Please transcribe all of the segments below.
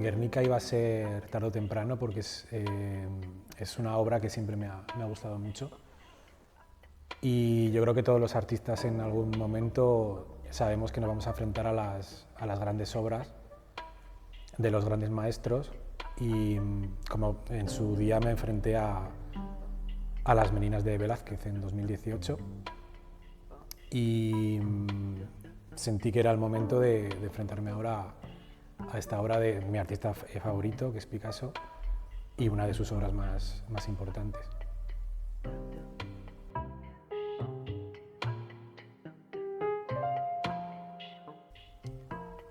Guernica iba a ser tarde o temprano porque es una obra que siempre me ha gustado mucho. Y yo creo que todos los artistas en algún momento sabemos que nos vamos a enfrentar a las grandes obras de los grandes maestros, y como en su día me enfrenté a Las Meninas de Velázquez en 2018, y sentí que era el momento de enfrentarme ahora a esta obra de mi artista favorito, que es Picasso, y una de sus obras más importantes.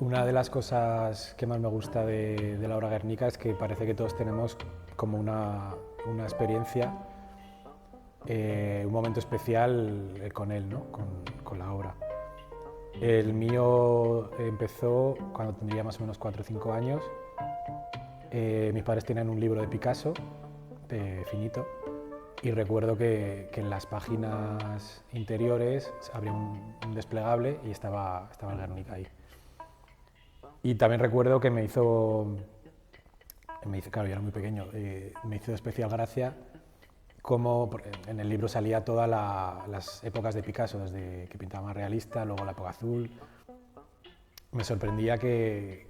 Una de las cosas que más me gusta de la obra Guernica es que parece que todos tenemos como una experiencia, un momento especial con él, ¿no? con la obra. El mío empezó cuando tendría más o menos 4 o 5 años. Mis padres tenían un libro de Picasso, de Finito, y recuerdo que en las páginas interiores había un desplegable y estaba el Guernica ahí. Y también recuerdo que claro, yo era muy pequeño, me hizo especial gracia cómo en el libro salía todas las épocas de Picasso, desde que pintaba más realista, luego la época azul. Me sorprendía que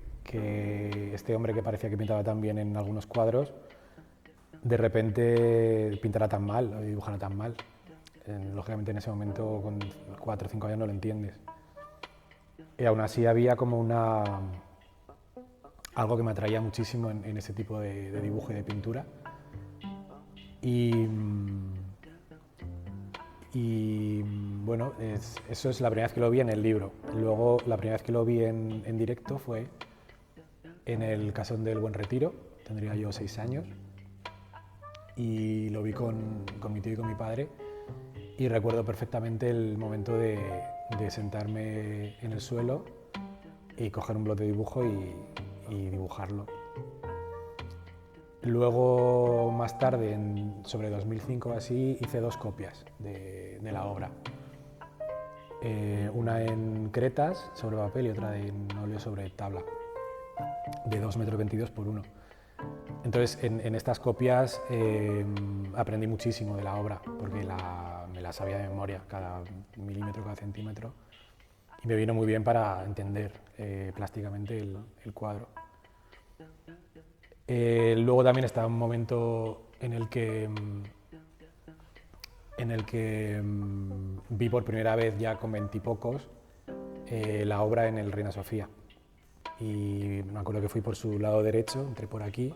este hombre, que parecía que pintaba tan bien en algunos cuadros, de repente pintara tan mal o dibujara tan mal. Lógicamente en ese momento, con 4 o 5 años, no lo entiendes. Y aún así había como algo que me atraía muchísimo en ese tipo de dibujo y de pintura. Y bueno, eso es la primera vez que lo vi en el libro. Luego, la primera vez que lo vi en directo fue en el Casón del Buen Retiro. Tendría yo 6 años. Y lo vi con mi tío y con mi padre. Y recuerdo perfectamente el momento de sentarme en el suelo y coger un bloc de dibujo y dibujarlo. Luego, más tarde, sobre 2005 o así, hice 2 copias de la obra. Una en cretas sobre papel y otra en óleo sobre tabla, de 2,22 metros por 1. Entonces, en estas copias aprendí muchísimo de la obra, porque me la sabía de memoria, cada milímetro, cada centímetro, y me vino muy bien para entender plásticamente el cuadro. Luego también estaba un momento en el que vi por primera vez, ya con 20 y pocos, la obra en el Reina Sofía. Y me acuerdo que fui por su lado derecho, entré por aquí,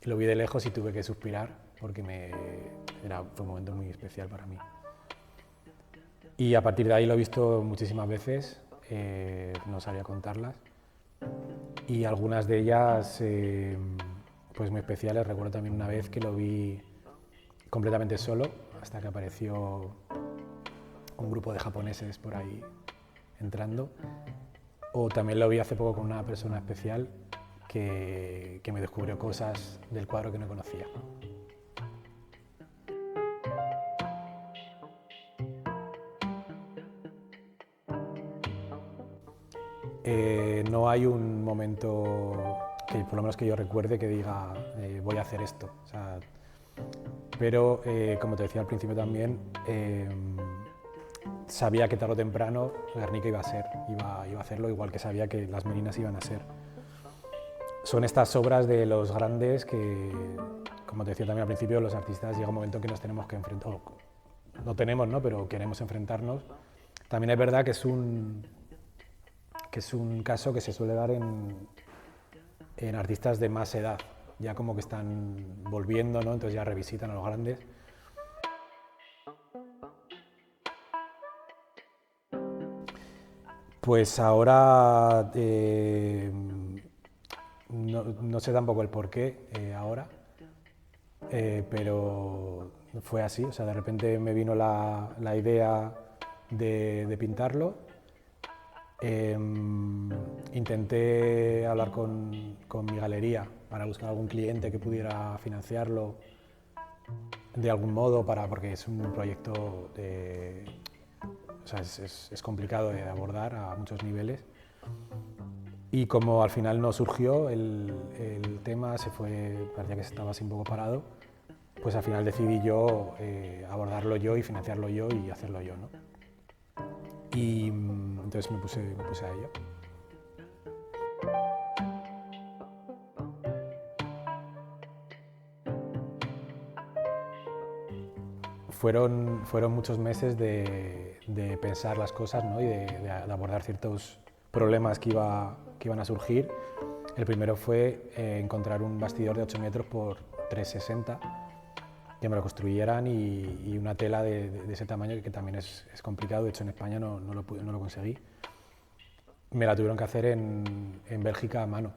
y lo vi de lejos y tuve que suspirar, porque fue un momento muy especial para mí. Y a partir de ahí lo he visto muchísimas veces, no sabría contarlas, y algunas de ellas pues muy especiales. Recuerdo también una vez que lo vi completamente solo, hasta que apareció un grupo de japoneses por ahí entrando. O también lo vi hace poco con una persona especial que me descubrió cosas del cuadro que no conocía. No hay un momento, que por lo menos que yo recuerde, que diga voy a hacer esto. O sea, pero como te decía al principio también, sabía que tarde o temprano Guernica iba a hacerlo, igual que sabía que Las Meninas iban a ser. Son estas obras de los grandes que, como te decía también al principio, los artistas llega un momento en que nos tenemos que enfrentar, no tenemos, ¿no? Pero queremos enfrentarnos. También es verdad que es un caso que se suele dar en artistas de más edad, ya como que están volviendo, ¿no? Entonces ya revisitan a los grandes. Pues ahora no sé tampoco el porqué ahora, pero fue así. O sea, de repente me vino la idea de pintarlo, Intenté hablar con mi galería para buscar algún cliente que pudiera financiarlo de algún modo, porque es un proyecto o sea, es complicado de abordar a muchos niveles. Y como al final no surgió el tema, parecía que estaba así un poco parado, pues al final decidí yo abordarlo yo y financiarlo yo y hacerlo yo, ¿no? Y entonces me puse a ello. Fueron muchos meses de pensar las cosas, ¿no? Y de abordar ciertos problemas que iban a surgir. El primero fue encontrar un bastidor de 8 metros por 3,60, que me lo construyeran, y una tela de ese tamaño, que también es complicado. De hecho, en España no lo conseguí. Me la tuvieron que hacer en Bélgica a mano.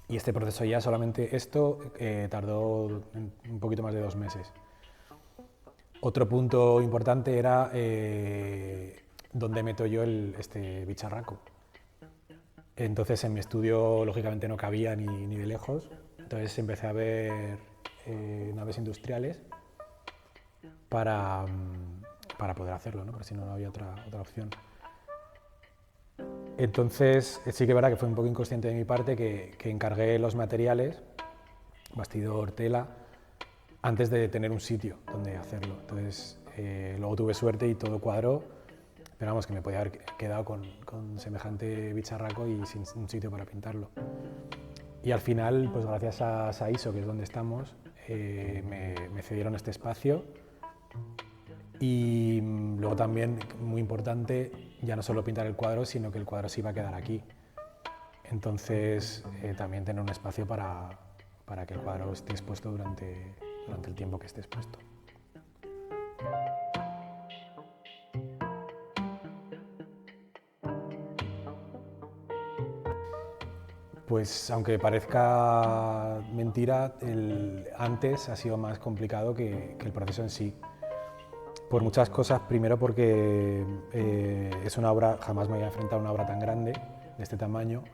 Y este proceso ya, solamente esto, tardó un poquito más de 2 meses. Otro punto importante era dónde meto yo este bicharraco. Entonces en mi estudio lógicamente no cabía ni de lejos, entonces empecé a ver naves industriales para poder hacerlo, ¿no? Porque si no, no había otra opción. Entonces sí que es verdad que fue un poco inconsciente de mi parte que encargué los materiales, bastidor, tela, antes de tener un sitio donde hacerlo. Entonces luego tuve suerte y todo cuadró, pero vamos, que me podía haber quedado con semejante bicharraco y sin un sitio para pintarlo. Y al final, pues gracias a Saiso, que es donde estamos, me cedieron este espacio. Y luego también, muy importante, ya no solo pintar el cuadro, sino que el cuadro se iba a quedar aquí. Entonces también tener un espacio para que el cuadro esté expuesto durante el tiempo que esté expuesto. Pues aunque parezca mentira, antes ha sido más complicado que el proceso en sí. Por muchas cosas. Primero porque es una obra, jamás me había enfrentado a una obra tan grande, de este tamaño,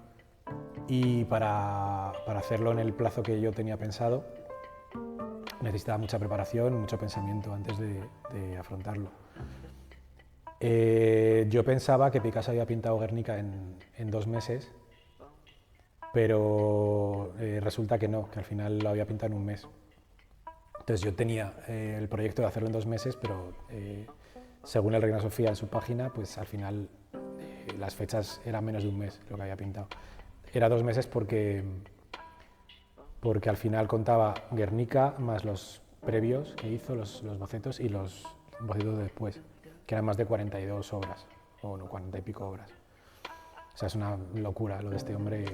y para hacerlo en el plazo que yo tenía pensado necesitaba mucha preparación, mucho pensamiento antes de afrontarlo. Yo pensaba que Picasso había pintado Guernica en 2 meses, pero resulta que no, que al final lo había pintado en 1 mes. Entonces yo tenía el proyecto de hacerlo en 2 meses, pero según el Reina Sofía en su página, pues al final las fechas eran menos de 1 mes lo que había pintado. Era 2 meses porque al final contaba Guernica más los previos que hizo, los bocetos, y los bocetos de después, que eran más de 42 obras, o no, 40 y pico obras. O sea, es una locura lo de este hombre,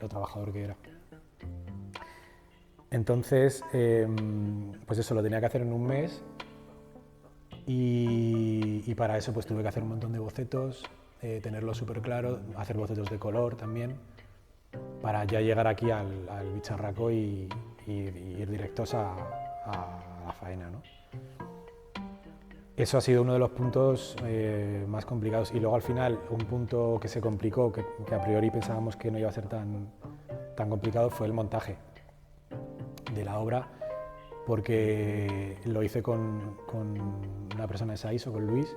lo trabajador que era. Entonces, pues eso, lo tenía que hacer en 1 mes, y para eso pues tuve que hacer un montón de bocetos, tenerlo súper claro, hacer bocetos de color también, para ya llegar aquí al bicharraco y ir directos a la faena, ¿no? Eso ha sido uno de los puntos más complicados. Y luego al final, un punto que se complicó, que a priori pensábamos que no iba a ser tan complicado, fue el montaje de la obra, porque lo hice con una persona de Saiso, con Luis,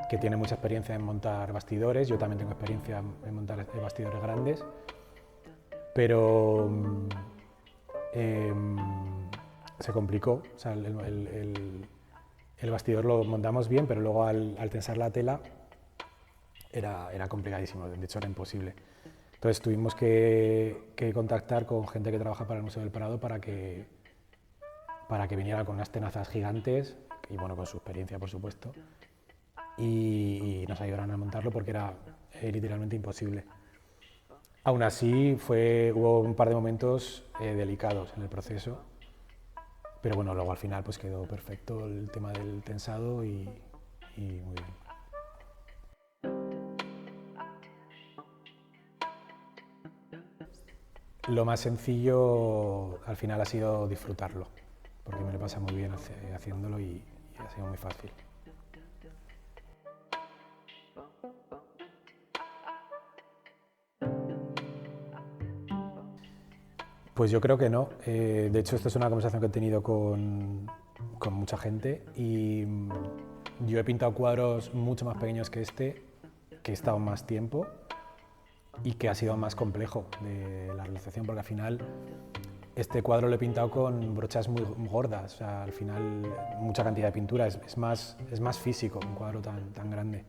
que tiene mucha experiencia en montar bastidores. Yo también tengo experiencia en montar bastidores grandes, pero se complicó. O sea, el bastidor lo montamos bien, pero luego al tensar la tela era complicadísimo, de hecho era imposible. Entonces tuvimos que contactar con gente que trabaja para el Museo del Prado para que viniera con unas tenazas gigantes, y bueno, con su experiencia por supuesto, y nos ayudaran a montarlo, porque era literalmente imposible. Aún así hubo un par de momentos delicados en el proceso, pero bueno, luego al final pues quedó perfecto el tema del tensado y muy bien. Lo más sencillo al final ha sido disfrutarlo, porque me lo pasa muy bien haciéndolo y ha sido muy fácil. Pues yo creo que no. De hecho, esto es una conversación que he tenido con mucha gente y yo he pintado cuadros mucho más pequeños que este, que he estado más tiempo y que ha sido más complejo de la realización, porque al final este cuadro lo he pintado con brochas muy gordas, o sea, al final mucha cantidad de pintura, es más físico un cuadro tan grande.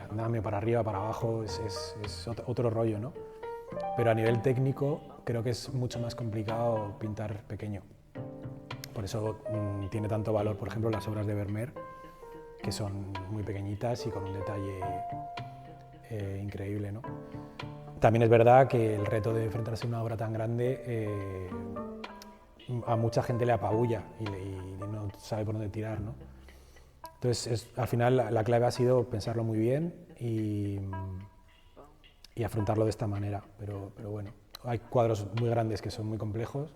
Andamio para arriba, para abajo, es otro rollo, ¿no? Pero a nivel técnico creo que es mucho más complicado pintar pequeño. Por eso tiene tanto valor, por ejemplo, las obras de Vermeer, que son muy pequeñitas y con un detalle increíble, ¿no? También es verdad que el reto de enfrentarse a una obra tan grande a mucha gente le apabulla y no sabe por dónde tirar, ¿no? Entonces, al final la clave ha sido pensarlo muy bien y afrontarlo de esta manera. Pero bueno, hay cuadros muy grandes que son muy complejos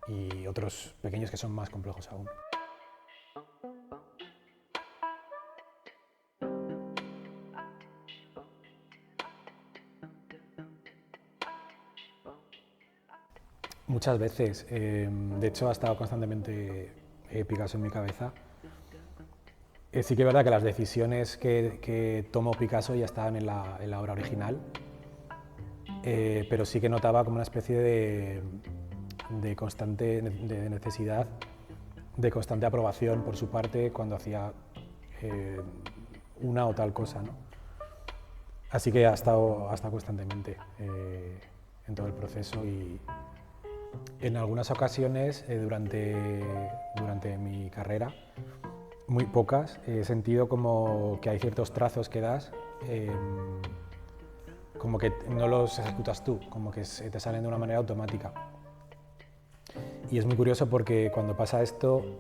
y otros pequeños que son más complejos aún. Muchas veces. De hecho, ha estado constantemente Picasso en mi cabeza. Sí que es verdad que las decisiones que tomó Picasso ya estaban en la obra original, pero sí que notaba como una especie de constante necesidad, de constante aprobación por su parte cuando hacía una o tal cosa, ¿no? Así que ha estado constantemente en todo el proceso y en algunas ocasiones durante mi carrera, muy pocas, he sentido como que hay ciertos trazos que das como que no los ejecutas tú, como que te salen de una manera automática. Y es muy curioso porque cuando pasa esto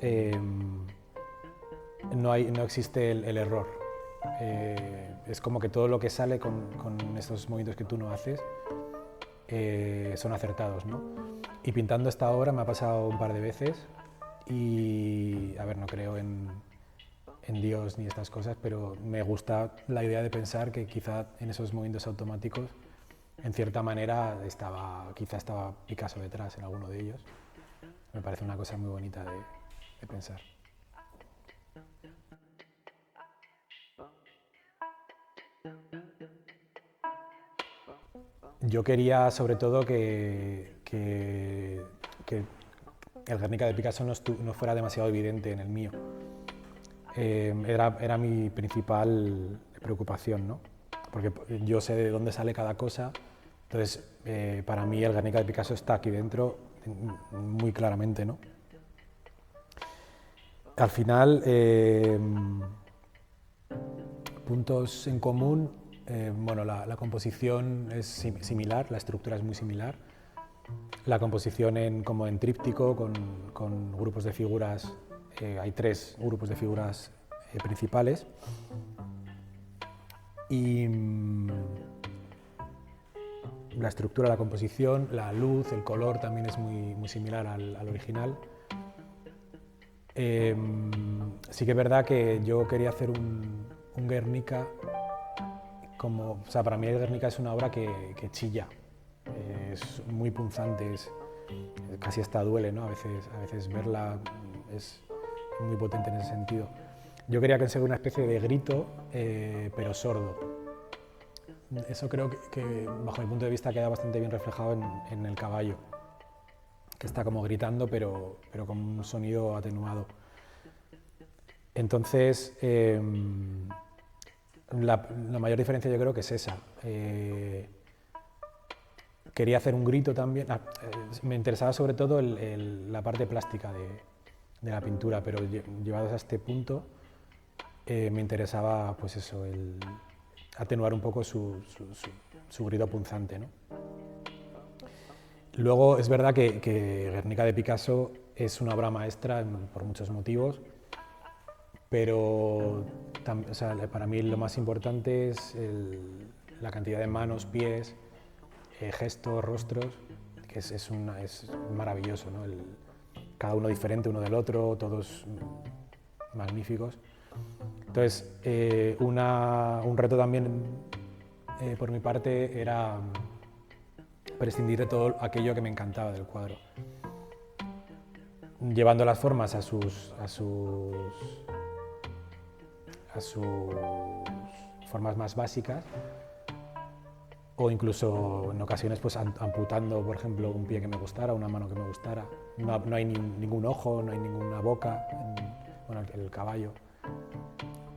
no existe el error. Es como que todo lo que sale con estos movimientos que tú no haces son acertados, ¿no? Y pintando esta obra me ha pasado un par de veces y, a ver, no creo en Dios ni estas cosas, pero me gusta la idea de pensar que quizá en esos movimientos automáticos, en cierta manera, quizá estaba Picasso detrás en alguno de ellos. Me parece una cosa muy bonita de pensar. Yo quería, sobre todo, que el Guernica de Picasso no fuera demasiado evidente en el mío. Era mi principal preocupación, ¿no? Porque yo sé de dónde sale cada cosa, entonces para mí el Guernica de Picasso está aquí dentro muy claramente, ¿no? Al final, puntos en común, bueno, la composición es similar, la estructura es muy similar. La composición como en tríptico, con grupos de figuras, hay 3 grupos de figuras principales. Y la estructura, la composición, la luz, el color también es muy similar al original. Sí que es verdad que yo quería hacer un Guernica o sea, para mí el Guernica es una obra que chilla, es muy punzante, casi hasta duele, ¿no? A veces verla es muy potente en ese sentido. Yo quería conseguir una especie de grito, pero sordo. Eso creo que, bajo mi punto de vista, queda bastante bien reflejado en el caballo, que está como gritando, pero con un sonido atenuado. Entonces, la mayor diferencia yo creo que es esa. Quería hacer un grito también. Me interesaba sobre todo la parte plástica de la pintura, pero llevados a este punto me interesaba pues eso, atenuar un poco su grito punzante, ¿no? Luego es verdad que Guernica de Picasso es una obra maestra por muchos motivos, pero o sea, para mí lo más importante es la cantidad de manos, pies, gestos, rostros, que es maravilloso, ¿no? Cada uno diferente uno del otro, todos magníficos. Entonces, un reto también por mi parte era prescindir de todo aquello que me encantaba del cuadro, llevando las formas a sus formas más básicas, o incluso en ocasiones pues amputando, por ejemplo, un pie que me gustara, una mano que me gustara. No hay ningún ojo, no hay ninguna boca, bueno, el caballo.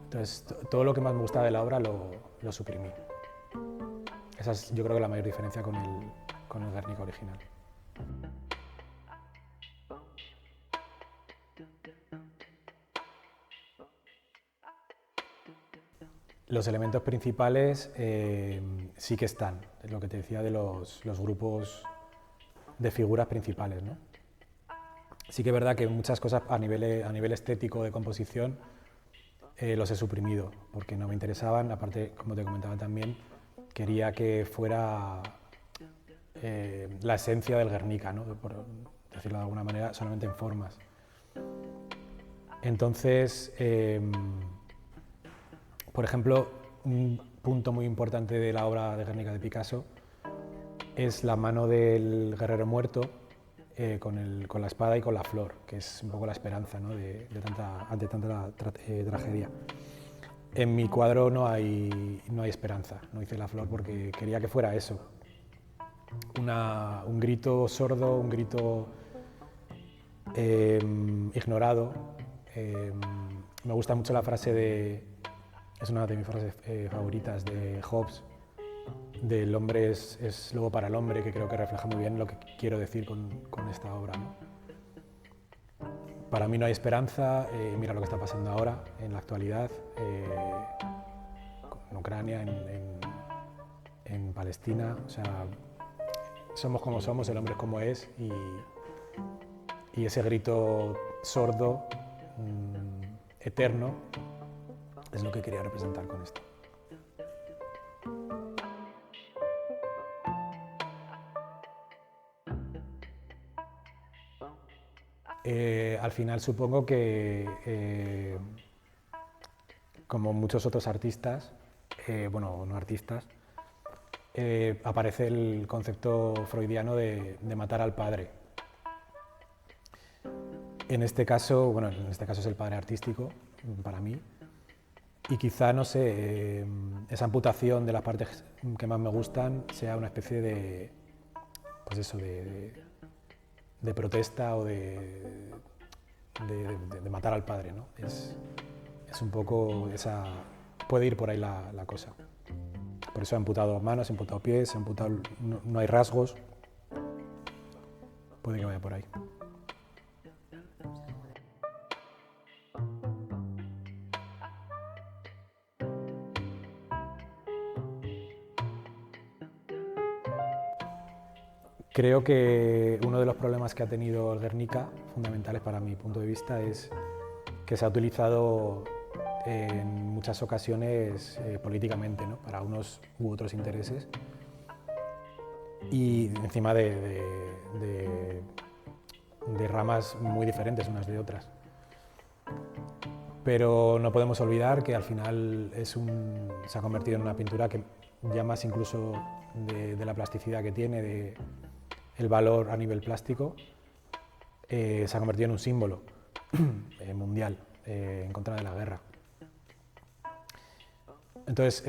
Entonces, todo lo que más me gustaba de la obra lo suprimí. Esa es, yo creo, que la mayor diferencia con el Guernica original. Los elementos principales sí que están, es lo que te decía de los grupos de figuras principales, ¿no? Sí que es verdad que muchas cosas a nivel estético de composición los he suprimido, porque no me interesaban. Aparte, como te comentaba también, quería que fuera la esencia del Guernica, ¿no? Por decirlo de alguna manera, solamente en formas. Entonces, por ejemplo, un punto muy importante de la obra de Guernica de Picasso es la mano del guerrero muerto con la espada y con la flor, que es un poco la esperanza, ¿no? ante tanta tragedia. En mi cuadro no hay esperanza, no hice la flor porque quería que fuera eso, un grito sordo, un grito ignorado. Me gusta mucho la frase es una de mis frases favoritas de Hobbes, del hombre es lobo para el hombre, que creo que refleja muy bien lo que quiero decir con esta obra, ¿no? Para mí no hay esperanza. Mira lo que está pasando ahora, en la actualidad, en Ucrania, en Palestina. O sea, somos como somos, el hombre es como es, y ese grito sordo, eterno, es lo que quería representar con esto. Al final supongo que, como muchos otros artistas, bueno, no artistas, aparece el concepto freudiano de matar al padre. En este caso es el padre artístico, para mí, y quizá, no sé, esa amputación de las partes que más me gustan sea una especie de, pues eso, de protesta o de matar al padre, ¿no? Es un poco esa... puede ir por ahí la cosa. Por eso he amputado manos, he amputado pies, no hay rasgos. Puede que vaya por ahí. Creo que uno de los problemas que ha tenido el Guernica, fundamentales para mi punto de vista, es que se ha utilizado en muchas ocasiones políticamente, ¿no? Para unos u otros intereses, y encima de ramas muy diferentes unas de otras. Pero no podemos olvidar que al final se ha convertido en una pintura que, ya más incluso de la plasticidad que tiene, el valor a nivel plástico, se ha convertido en un símbolo mundial en contra de la guerra. Entonces,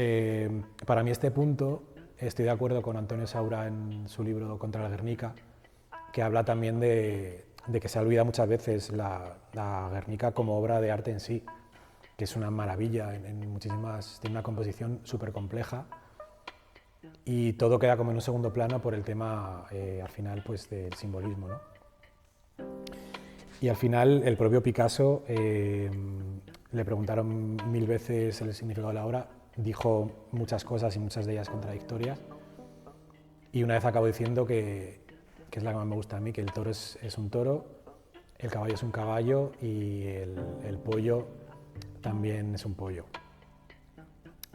para mí este punto, estoy de acuerdo con Antonio Saura en su libro Contra el Guernica, que habla también de que se olvida muchas veces la Guernica como obra de arte en sí, que es una maravilla, tiene una composición súper compleja, y todo queda como en un segundo plano por el tema, al final, pues, del simbolismo, ¿no? Y al final, el propio Picasso, le preguntaron 1000 veces el significado de la obra, dijo muchas cosas y muchas de ellas contradictorias, y una vez acabó diciendo que es la que más me gusta a mí, que el toro es un toro, el caballo es un caballo y el pollo también es un pollo.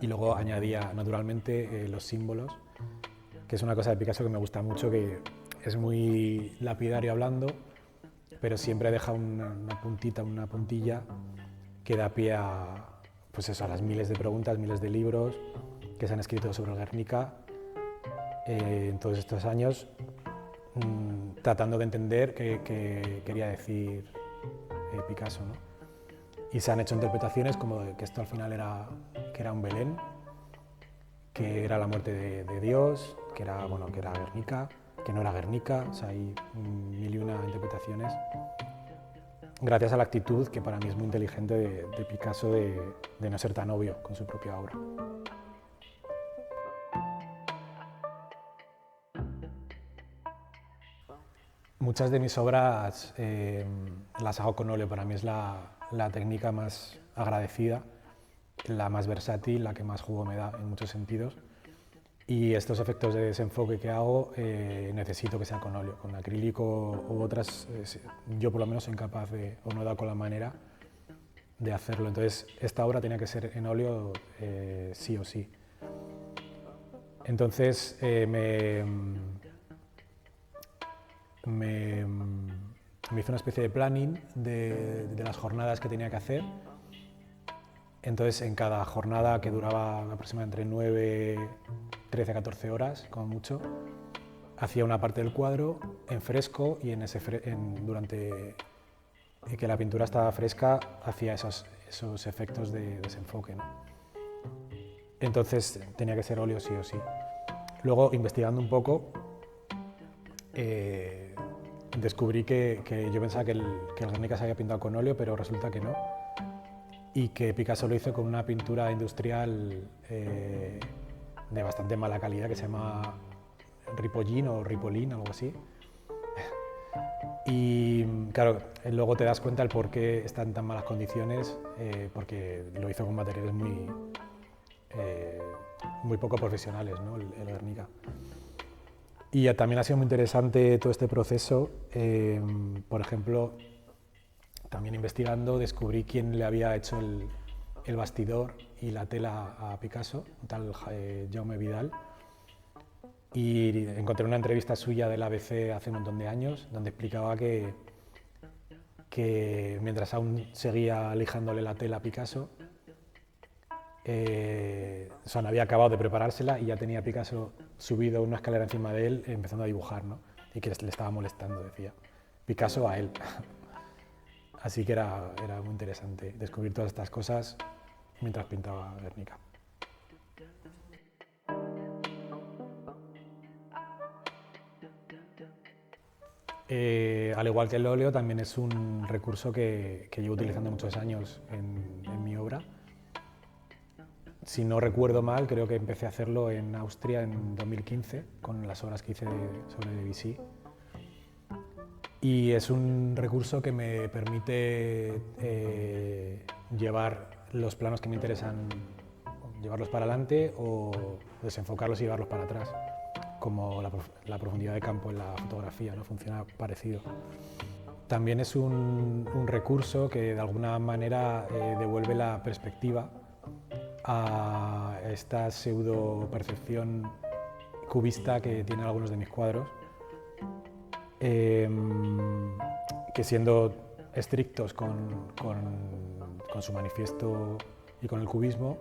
Y luego añadía, naturalmente, los símbolos, que es una cosa de Picasso que me gusta mucho, que es muy lapidario hablando, pero siempre deja una puntilla que da pie pues eso, a las miles de preguntas, miles de libros que se han escrito sobre el Guernica, en todos estos años tratando de entender qué quería decir Picasso, ¿no? Y se han hecho interpretaciones como de que esto al final era un Belén, que era la muerte de Dios, que era Guernica, que no era Guernica, o sea, hay mil y una interpretaciones, gracias a la actitud, que para mí es muy inteligente, de Picasso de no ser tan obvio con su propia obra. Muchas de mis obras las hago con óleo, para mí es la técnica más agradecida, la más versátil, la que más jugo me da en muchos sentidos. Y estos efectos de desenfoque que hago necesito que sea con óleo. Con acrílico u otras, yo por lo menos soy incapaz o no he dado con la manera de hacerlo. Entonces esta obra tenía que ser en óleo sí o sí. Entonces me hice una especie de planning de las jornadas que tenía que hacer. Entonces, en cada jornada, que duraba aproximadamente entre 9, 13 a 14 horas, como mucho, hacía una parte del cuadro en fresco y durante que la pintura estaba fresca hacía esos efectos de desenfoque, ¿no? Entonces tenía que ser óleo sí o sí. Luego, investigando un poco, descubrí que yo pensaba que el Guernica se había pintado con óleo, pero resulta que no. Y que Picasso lo hizo con una pintura industrial de bastante mala calidad que se llama Ripollin o Ripolin, algo así. Y claro, luego te das cuenta el por qué está en tan malas condiciones, porque lo hizo con materiales muy poco profesionales, ¿no? el Guernica. Y también ha sido muy interesante todo este proceso. Por ejemplo, también investigando descubrí quién le había hecho el bastidor y la tela a Picasso, un tal Jaume Vidal. Y encontré una entrevista suya del ABC hace un montón de años, donde explicaba que mientras aún seguía lijándole la tela a Picasso, o sea, no había acabado de preparársela y ya tenía Picasso subido una escalera encima de él, empezando a dibujar, ¿no? Y que le estaba molestando, decía. Picasso a él. Así que era muy interesante descubrir todas estas cosas mientras pintaba Guernica. Al igual que el óleo, también es un recurso que llevo utilizando muchos años en mi obra. Si no recuerdo mal, creo que empecé a hacerlo en Austria en 2015, con las obras que hice sobre Debussy. Y es un recurso que me permite llevar los planos que me interesan, llevarlos para adelante o desenfocarlos y llevarlos para atrás, como la profundidad de campo en la fotografía, ¿no? Funciona parecido. También es un recurso que de alguna manera devuelve la perspectiva a esta pseudo percepción cubista que tienen algunos de mis cuadros, que siendo estrictos con su manifiesto y con el cubismo,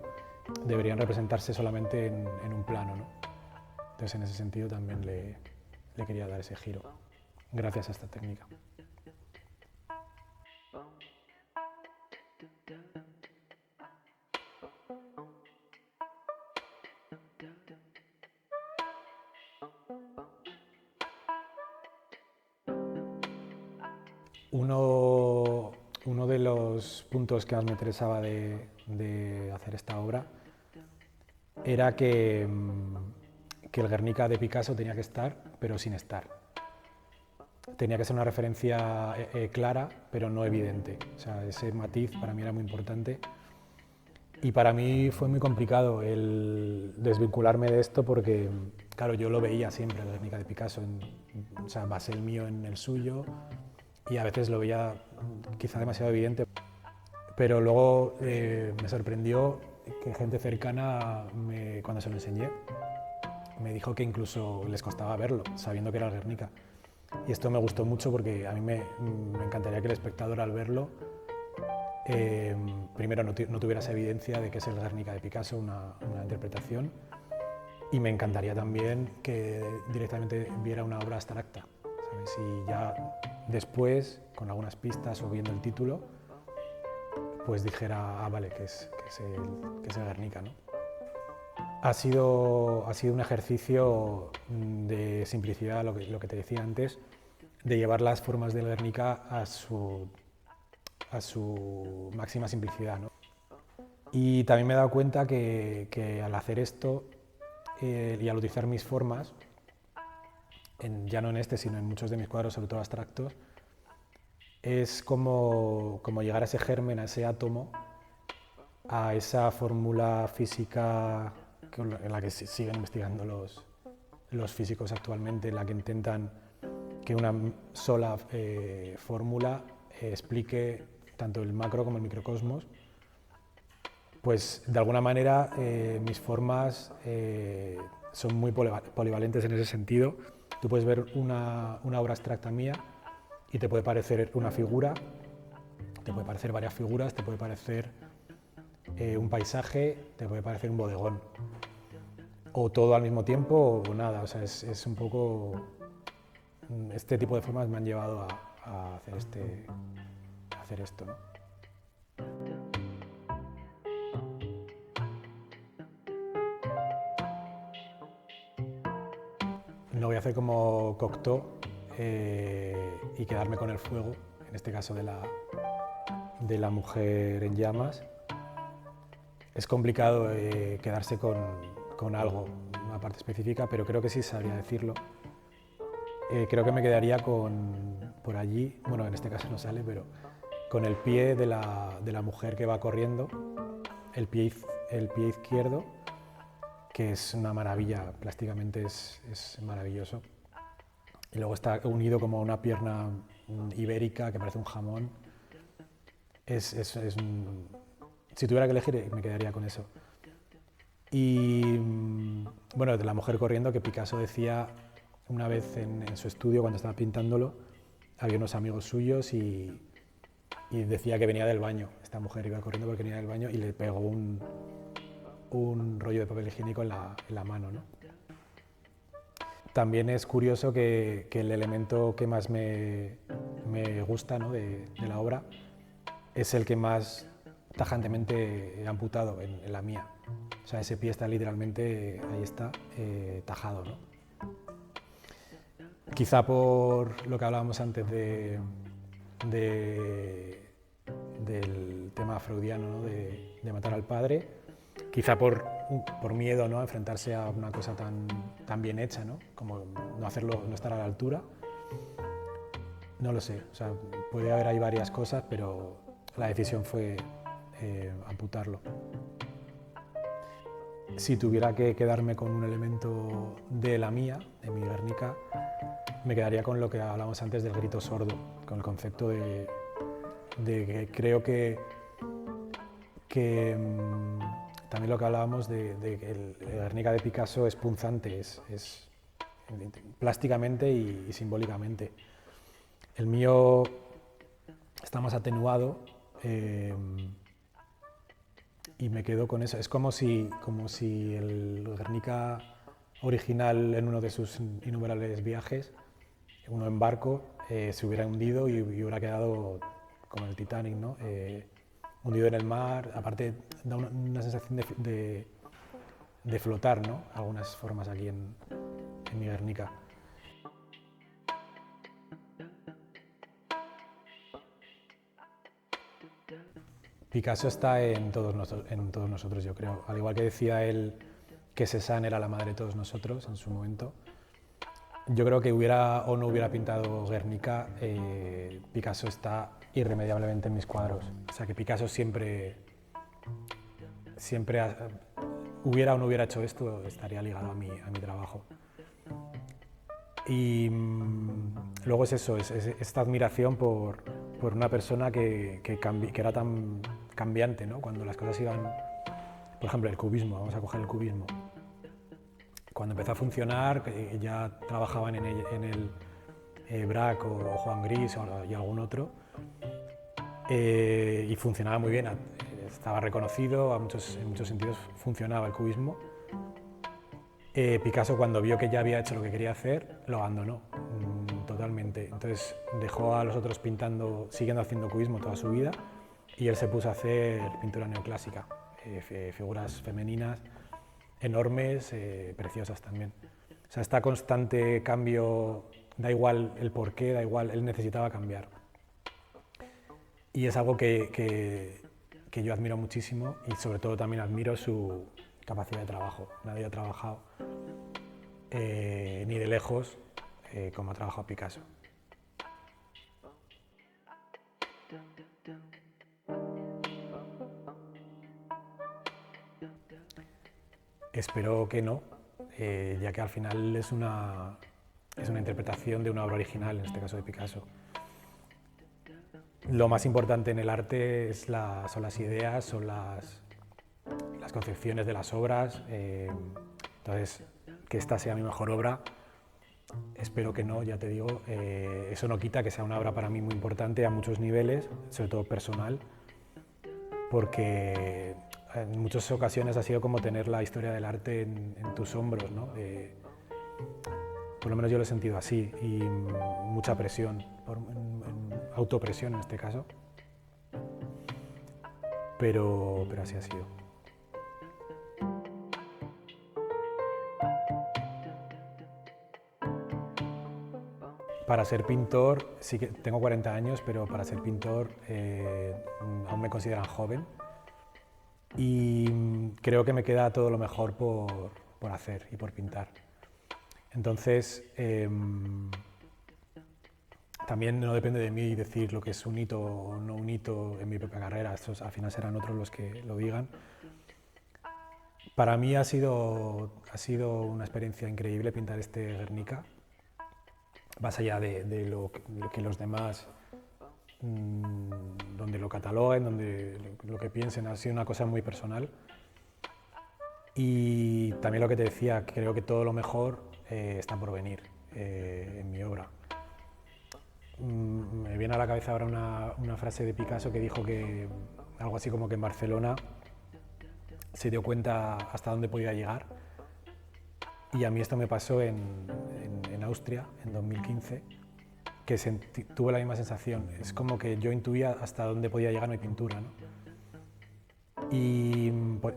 deberían representarse solamente en un plano, ¿no? Entonces, en ese sentido, también le quería dar ese giro, gracias a esta técnica. Uno de los puntos que más me interesaba de hacer esta obra era que el Guernica de Picasso tenía que estar, pero sin estar. Tenía que ser una referencia clara, pero no evidente. O sea, ese matiz para mí era muy importante. Y para mí fue muy complicado el desvincularme de esto porque, claro, yo lo veía siempre, el Guernica de Picasso, o sea, basé el mío en el suyo y a veces lo veía quizá demasiado evidente. Pero luego me sorprendió que gente cercana, cuando se lo enseñé, me dijo que incluso les costaba verlo, sabiendo que era el Guernica. Y esto me gustó mucho porque a mí me encantaría que el espectador al verlo primero no tuviera esa evidencia de que es el Guernica de Picasso, una interpretación, Y me encantaría también que directamente viera una obra abstracta, ¿sabes? Y ya después, con algunas pistas o viendo el título, pues dijera, ah, vale, que es el Guernica, ¿no? Ha sido un ejercicio de simplicidad, lo que te decía antes, de llevar las formas del Guernica a su máxima simplicidad, ¿no? Y también me he dado cuenta que al hacer esto y al utilizar mis formas, ya no en este, sino en muchos de mis cuadros, sobre todo abstractos, es como llegar a ese germen, a ese átomo, a esa fórmula física en la que siguen investigando los físicos actualmente, en la que intentan que una sola fórmula explique tanto el macro como el microcosmos. Pues de alguna manera mis formas son muy polivalentes en ese sentido. Tú puedes ver una obra abstracta mía y te puede parecer una figura, te puede parecer varias figuras, te puede parecer un paisaje, te puede parecer un bodegón. O todo al mismo tiempo o nada. O sea, es un poco... Este tipo de formas me han llevado a hacer esto, ¿no? No voy a hacer como Cocteau y quedarme con el fuego, en este caso de la mujer en llamas. Es complicado quedarse con algo, una parte específica, pero creo que sí sabría decirlo. Creo que me quedaría por allí, bueno, en este caso no sale, pero con el pie de la mujer que va corriendo, el pie izquierdo, que es una maravilla, plásticamente es maravilloso. Y luego está unido como a una pierna ibérica que parece un jamón. Si tuviera que elegir, me quedaría con eso. Y bueno, de la mujer corriendo, que Picasso decía una vez en su estudio, cuando estaba pintándolo, había unos amigos suyos y decía que venía del baño. Esta mujer iba corriendo porque venía del baño y le pegó un rollo de papel higiénico en la mano, ¿no? También es curioso que el elemento que más me gusta, ¿no?, de la obra es el que más tajantemente he amputado en la mía. O sea, ese pie está literalmente, ahí está, tajado, ¿no? Quizá por lo que hablábamos antes del tema freudiano, ¿no?, de matar al padre, quizá por miedo, ¿no?, a enfrentarse a una cosa tan bien hecha, ¿no?, como no estar a la altura. No lo sé, o sea, puede haber ahí varias cosas, pero la decisión fue amputarlo. Si tuviera que quedarme con un elemento de la mía, de mi Guernica, me quedaría con lo que hablábamos antes del grito sordo, con el concepto de que creo que también lo que hablábamos de que el Guernica de Picasso es punzante, es plásticamente y simbólicamente. El mío está más atenuado y me quedo con eso. Es como si el Guernica original, en uno de sus innumerables viajes, uno en barco, se hubiera hundido y hubiera quedado como el Titanic, ¿no? Hundido en el mar. Aparte da una sensación de flotar, ¿no?, algunas formas aquí en mi Guernica. Picasso está en todos nosotros, yo creo. Al igual que decía él que Cézanne era la madre de todos nosotros en su momento, yo creo que hubiera o no hubiera pintado Guernica, Picasso está irremediablemente en mis cuadros. O sea, que Picasso siempre hubiera o no hubiera hecho esto, estaría ligado a mi trabajo. Y luego es eso, es esta admiración por una persona que era tan cambiante, ¿no?, cuando las cosas iban... Por ejemplo, el cubismo, vamos a coger el cubismo. Cuando empezó a funcionar, ya trabajaban en el Braque o Juan Gris y algún otro, y funcionaba muy bien, estaba reconocido, en muchos sentidos funcionaba el cubismo. Picasso, cuando vio que ya había hecho lo que quería hacer, lo abandonó totalmente. Entonces dejó a los otros pintando, siguiendo haciendo cubismo toda su vida, y él se puso a hacer pintura neoclásica, figuras femeninas enormes, preciosas también. O sea, esta constante cambio, da igual el porqué, da igual, él necesitaba cambiar. Y es algo que yo admiro muchísimo, y sobre todo también admiro su capacidad de trabajo. Nadie ha trabajado ni de lejos como ha trabajado Picasso. Espero que no, ya que al final es una interpretación de una obra original, en este caso de Picasso. Lo más importante en el arte son las ideas, son las concepciones de las obras. Entonces, que esta sea mi mejor obra, espero que no, ya te digo. Eso no quita que sea una obra para mí muy importante a muchos niveles, sobre todo personal, porque en muchas ocasiones ha sido como tener la historia del arte en tus hombros, ¿no? Por lo menos yo lo he sentido así, y mucha presión, autopresión en este caso, pero así ha sido. Para ser pintor, sí que tengo 40 años, pero para ser pintor aún me consideran joven, y creo que me queda todo lo mejor por hacer y por pintar. Entonces, también no depende de mí decir lo que es un hito o no un hito en mi propia carrera. Estos al final serán otros los que lo digan. Para mí ha sido una experiencia increíble pintar este Guernica, más allá de lo que los demás, donde lo cataloguen, donde lo que piensen. Ha sido una cosa muy personal. Y también lo que te decía, creo que todo lo mejor está por venir en mi obra. Me viene a la cabeza ahora una frase de Picasso que dijo que algo así como que en Barcelona se dio cuenta hasta dónde podía llegar, y a mí esto me pasó en Austria en 2015, que tuve la misma sensación. Es como que yo intuía hasta dónde podía llegar mi pintura, ¿no? Y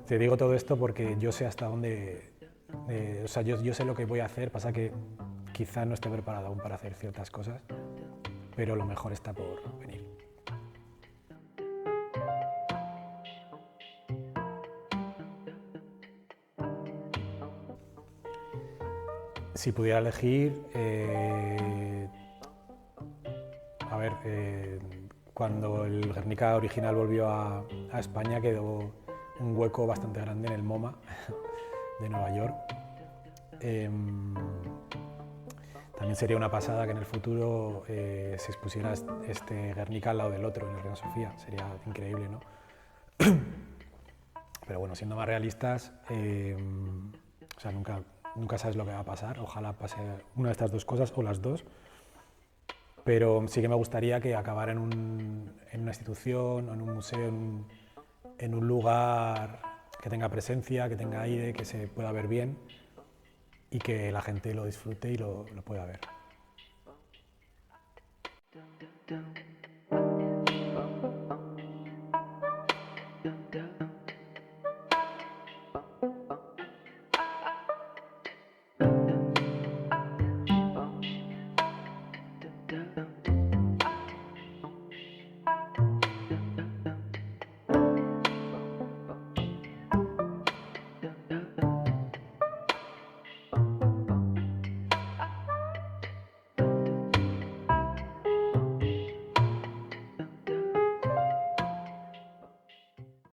te digo todo esto porque yo sé hasta dónde, o sea, yo sé lo que voy a hacer. Pasa que quizá no esté preparado aún para hacer ciertas cosas, pero lo mejor está por venir. Si pudiera elegir, a ver, cuando el Guernica original volvió a España, quedó un hueco bastante grande en el MoMA de Nueva York. También sería una pasada que en el futuro se expusiera este Guernica al lado del otro en el Reina Sofía. Sería increíble, ¿no? Pero bueno, siendo más realistas, o sea, nunca sabes lo que va a pasar. Ojalá pase una de estas dos cosas o las dos. Pero sí que me gustaría que acabara en una institución o en un museo, en un lugar que tenga presencia, que tenga aire, que se pueda ver bien y que la gente lo disfrute y lo pueda ver.